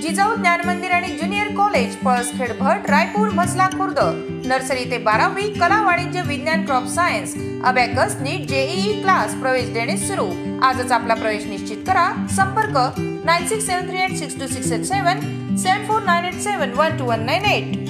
जिजाऊ ज्ञान मंदिर आणि ज्युनियर कॉलेज पळसखेड भट रायपूर म्हसला खुर्द नर्सरी ते 12वी कला वाणिज्य विज्ञान क्रॉप सायन्स अबॅकस नीट जेईई क्लास प्रवेश देणे सुरू। आजच आपला प्रवेश निश्चित करा। संपर्क 9673862687 7498712198।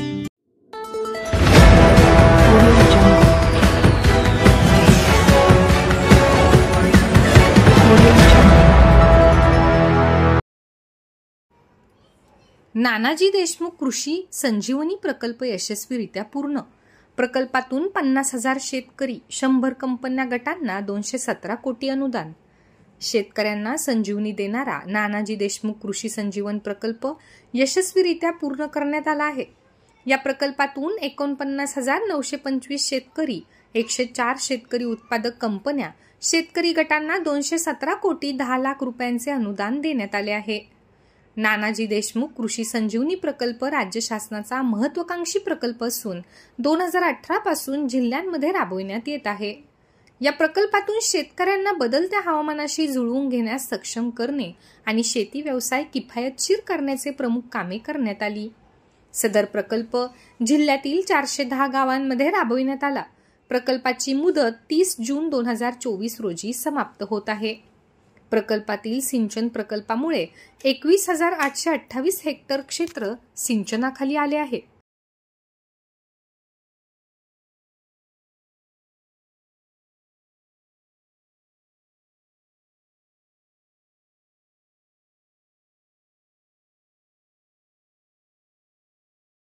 नानाजी देशमुख कृषी संजीवनी प्रकल्प यशस्वीरित्या पूर्ण। प्रकल्पातून 50,000 शेतकरी, 100 कंपन्या गटांना 217 कोटी अनुदान। शेतकऱ्यांना संजीवनी देणारा नानाजी देशमुख कृषी संजीवन प्रकल्प यशस्वीरित्या पूर्ण करण्यात आला आहे। या प्रकल्पातून 49,925 शेतकरी, 104 शेतकरी उत्पादक कंपन्या, शेतकरी गटांना 217 कोटी 10 लाख रुपयांचे अनुदान देण्यात आले आहे। नानाजी देशमुख कृषी संजीवनी प्रकल्प राज्य शासनाचा महत्त्वाकांक्षी प्रकल्प असून 2018 पासून जिल्ह्यांमध्ये राबविण्यात येत आहे। या प्रकल्पातून शेतकऱ्यांना बदलत्या हवामानाशी जुळवून घेण्यास सक्षम करणे आणि शेती व्यवसाय किफायतशीर करण्याचे प्रमुख कामे करण्यात आली। सदर प्रकल्प जिल्ह्यातील 410 गावांमध्ये राबविण्यात आला। प्रकल्पाची मुदत 30 जून 2024 रोजी समाप्त होत आहे। प्रकल्पातील सिंचन प्रकल्पामुळे 21,828 हेक्टर क्षेत्र सिंचनाखाली आले आहे।